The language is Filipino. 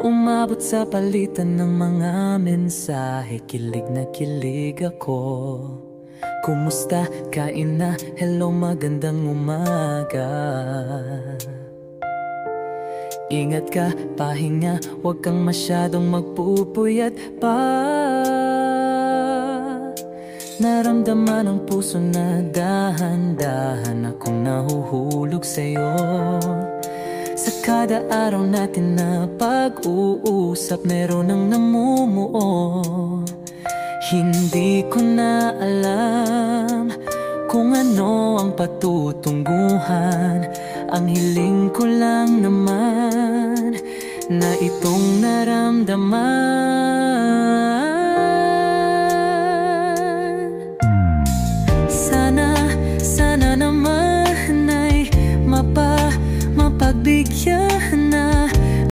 Umabot sa palitan ng mga mensahe, kilig na kilig ako. Kumusta? Kain na? Hello, magandang umaga. Ingat ka, pahinga, huwag kang masyadong magpupuyat pa. Naramdaman ng puso na dahan-dahan akong nahuhulog sa'yo. Sa kada araw natin na pag-uusap, meron ang namumuo. Hindi ko na alam kung ano ang patutunguhan. Ang hiling ko lang naman na itong naramdaman